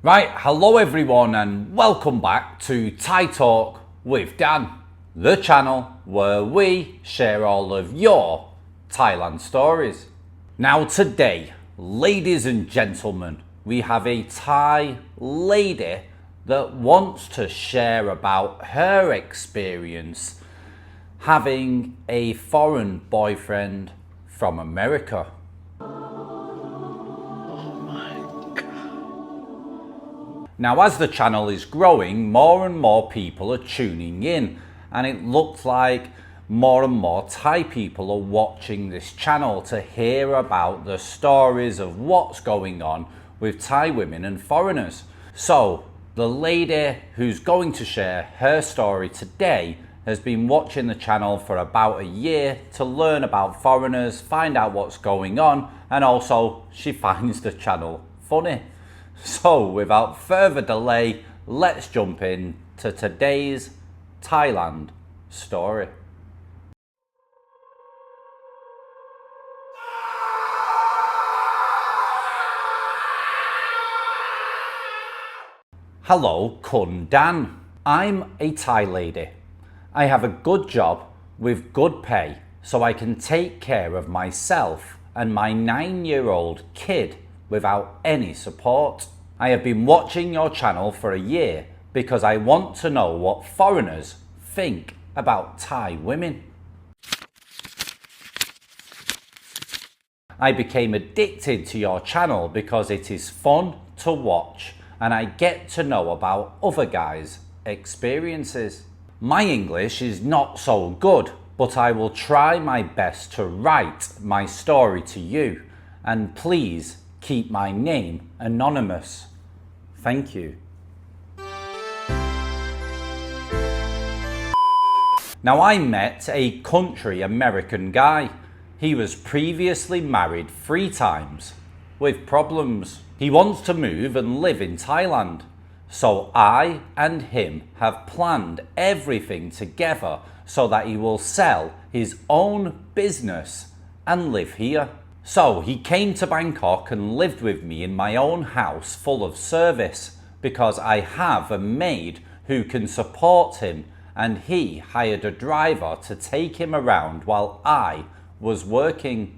Right, hello everyone and welcome back to Thai Talk with Dan, the channel where we share all of your Thailand stories. Now today, ladies and gentlemen, we have a Thai lady that wants to share about her experience having a foreign boyfriend from America. Now, as the channel is growing, more and more people are tuning in, and it looks like more and more Thai people are watching this channel to hear about the stories of what's going on with Thai women and foreigners. So, the lady who's going to share her story today has been watching the channel for about a year to learn about foreigners, find out what's going on, and also she finds the channel funny. So without further delay, let's jump in to today's Thailand story. Hello, Kun Dan. I'm a Thai lady. I have a good job with good pay so I can take care of myself and my 9-year-old kid without any support. I have been watching your channel for a year because I want to know what foreigners think about Thai women. I became addicted to your channel because it is fun to watch and I get to know about other guys' experiences. My English is not so good, but I will try my best to write my story to you, and please keep my name anonymous. Thank you. Now, I met a country American guy. He was previously married 3 times with problems. He wants to move and live in Thailand. So I and him have planned everything together so that he will sell his own business and live here. So he came to Bangkok and lived with me in my own house full of service because I have a maid who can support him, and he hired a driver to take him around while I was working.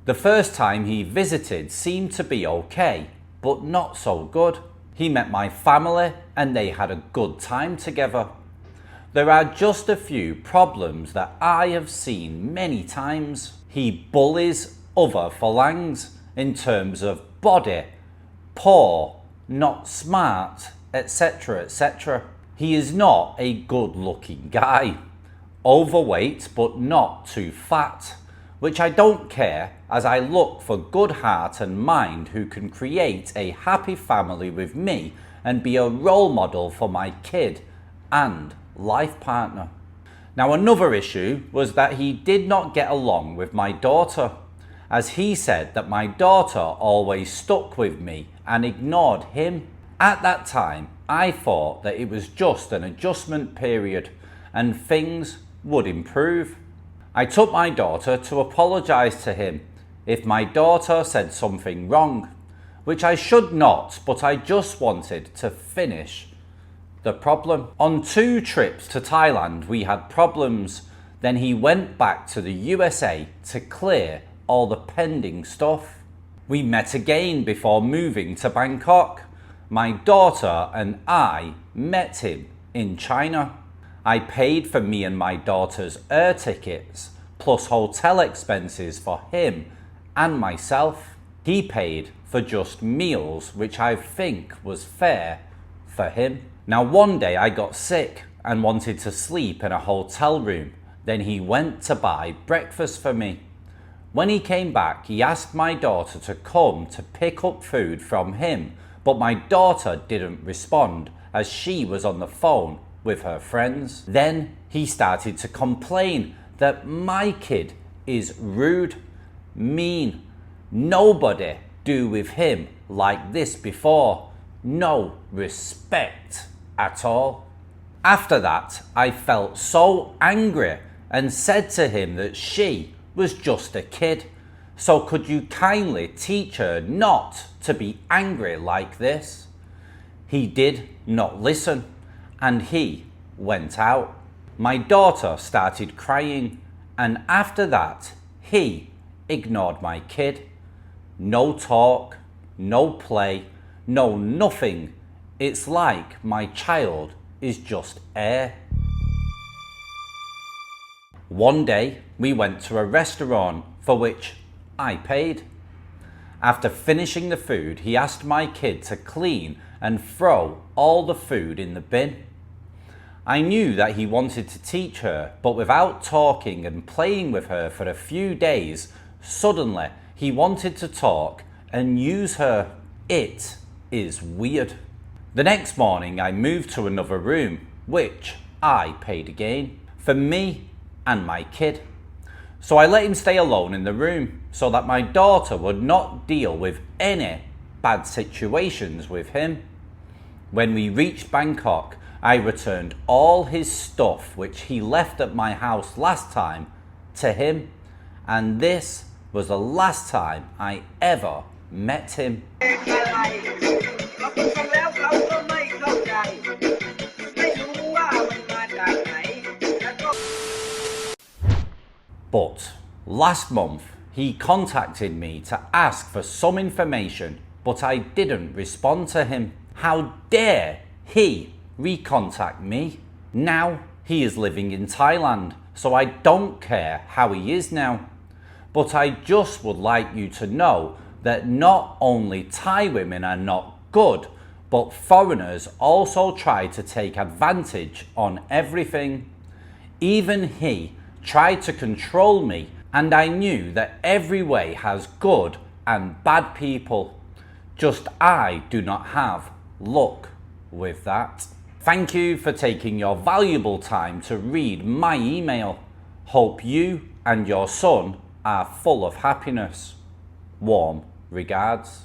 The first time he visited seemed to be okay, but not so good. He met my family and they had a good time together. There are just a few problems that I have seen many times. He bullies other Phalangs in terms of body, poor, not smart, etc, etc. He is not a good-looking guy. Overweight but not too fat, which I don't care, as I look for good heart and mind who can create a happy family with me and be a role model for my kid and life partner. Now, another issue was that he did not get along with my daughter, as he said that my daughter always stuck with me and ignored him. At that time, I thought that it was just an adjustment period and things would improve. I took my daughter to apologise to him if my daughter said something wrong, which I should not, but I just wanted to finish the problem. On 2 trips to Thailand we had problems, then he went back to the USA to clear all the pending stuff. We met again before moving to Bangkok. My daughter and I met him in China. I paid for me and my daughter's air tickets, plus hotel expenses for him and myself. He paid for just meals, which I think was fair for him. Now, one day I got sick and wanted to sleep in a hotel room. Then he went to buy breakfast for me. When he came back, he asked my daughter to come to pick up food from him, but my daughter didn't respond as she was on the phone with her friends. Then he started to complain that my kid is rude, mean. Nobody do with him like this before. no respect at all. After that, I felt so angry and said to him that she was just a kid. So could you kindly teach her not to be angry like this? He did not listen and he went out. My daughter started crying and after that he ignored my kid. No talk, no play, no nothing. It's like my child is just air. One day we went to a restaurant for which I paid. After finishing the food, he asked my kid to clean and throw all the food in the bin. I knew that he wanted to teach her, but without talking and playing with her for a few days, suddenly he wanted to talk and use her. It is weird. The next morning I moved to another room, which I paid again, for me and my kid. So I let him stay alone in the room so that my daughter would not deal with any bad situations with him. When we reached Bangkok, I returned all his stuff which he left at my house last time to him, and this was the last time I ever met him. But last month he contacted me to ask for some information, but I didn't respond to him. How dare he recontact me? Now he is living in Thailand, so I don't care how he is now. But I just would like you to know that not only Thai women are not good, but foreigners also try to take advantage on everything. Even he tried to control me, and I knew that every way has good and bad people. Just I do not have luck with that. Thank you for taking your valuable time to read my email. Hope you and your son are full of happiness. Warm regards.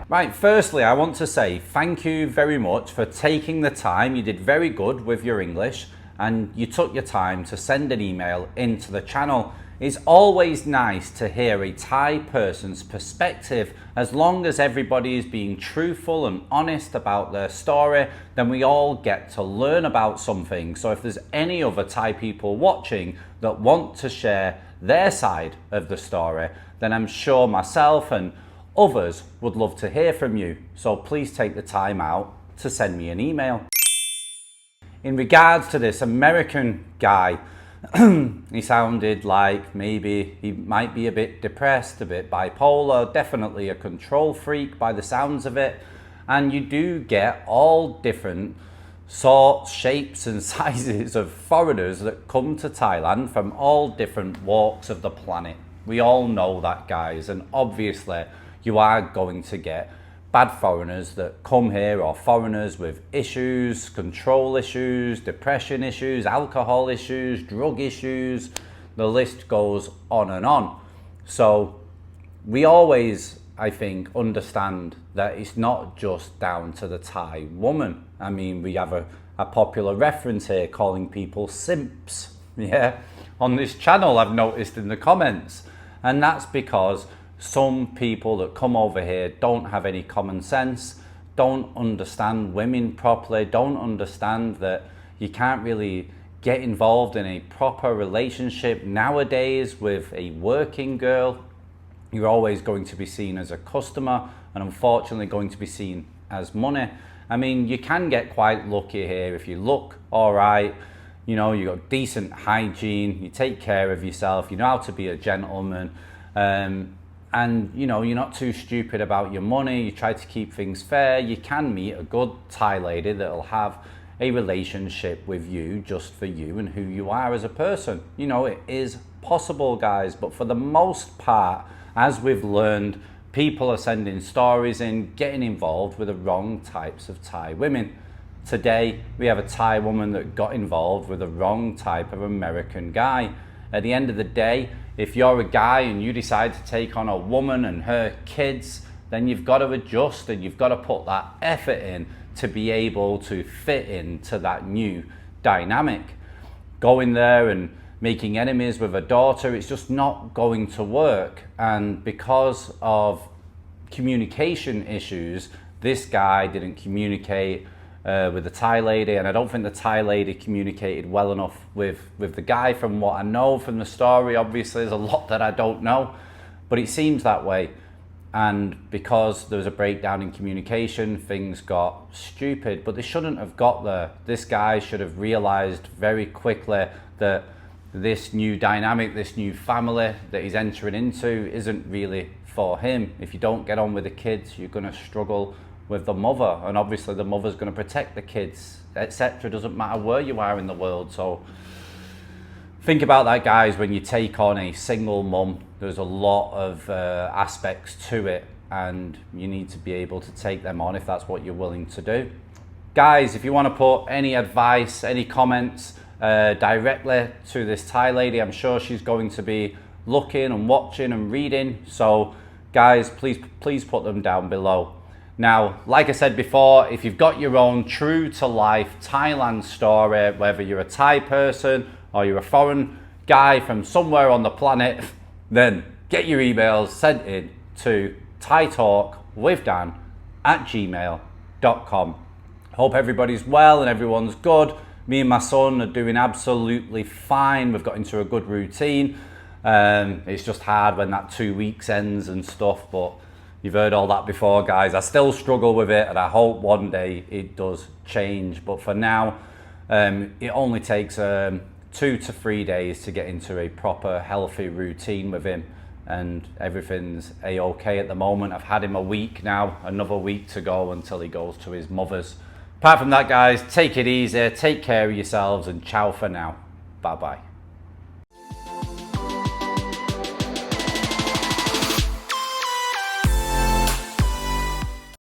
Right, firstly, I want to say thank you very much for taking the time. You did very good with your English and you took your time to send an email into the channel. It's always nice to hear a Thai person's perspective. As long as everybody is being truthful and honest about their story, then we all get to learn about something. So if there's any other Thai people watching that want to share their side of the story, then I'm sure myself and others would love to hear from you, so please take the time out to send me an email. In regards to this American guy, he sounded like maybe he might be a bit depressed, a bit bipolar, definitely a control freak by the sounds of it. And you do get all different sorts, shapes and sizes of foreigners that come to Thailand from all different walks of the planet. We all know that, guys, and obviously you are going to get bad foreigners that come here, or foreigners with issues, control issues, depression issues, alcohol issues, drug issues. The list goes on and on. So we always, I think, understand that it's not just down to the Thai woman. I mean, we have a popular reference here calling people simps, yeah, on this channel, I've noticed in the comments. And that's because some people that come over here don't have any common sense, don't understand women properly, don't understand that you can't really get involved in a proper relationship nowadays with a working girl. You're always going to be seen as a customer and unfortunately going to be seen as money. I mean, you can get quite lucky here if you look all right, you know, you got decent hygiene, you take care of yourself, you know how to be a gentleman, and you know, you're not too stupid about your money, you try to keep things fair. You can meet a good Thai lady that'll have a relationship with you just for you and who you are as a person. You know, it is possible, guys, but for the most part, as we've learned, people are sending stories in, getting involved with the wrong types of Thai women. Today, we have a Thai woman that got involved with the wrong type of American guy. At the end of the day, if you're a guy and you decide to take on a woman and her kids, then you've got to adjust and you've got to put that effort in to be able to fit into that new dynamic. Going there and making enemies with a daughter, it's just not going to work. And because of communication issues, this guy didn't communicate with the Thai lady, and I don't think the Thai lady communicated well enough with the guy. From what I know from the story, obviously there's a lot that I don't know, but it seems that way. And because there was a breakdown in communication, things got stupid, but they shouldn't have got there. This guy should have realized very quickly that this new dynamic, this new family that he's entering into isn't really for him. If you don't get on with the kids, you're going to struggle with the mother, and obviously the mother's going to protect the kids, etc. Doesn't matter where you are in the world. So think about that, guys. When you take on a single mum, there's a lot of aspects to it, and you need to be able to take them on if that's what you're willing to do. Guys, if you want to put any advice, any comments directly to this Thai lady, I'm sure she's going to be looking and watching and reading. So guys, please put them down below. Now, like I said before, if you've got your own true to life Thailand story, whether you're a Thai person or you're a foreign guy from somewhere on the planet, then get your emails sent in to thaitalkwithdan@gmail.com. Hope everybody's well and everyone's good. Me and my son are doing absolutely fine. We've got into a good routine. It's just hard when that 2 weeks ends and stuff, but you've heard all that before, guys. I still struggle with it, and I hope one day it does change. But for now, it only takes 2 to 3 days to get into a proper healthy routine with him, and everything's a-okay at the moment. I've had him a week now, another week to go until he goes to his mother's. Apart from that, guys, take it easy, take care of yourselves, and ciao for now. Bye-bye.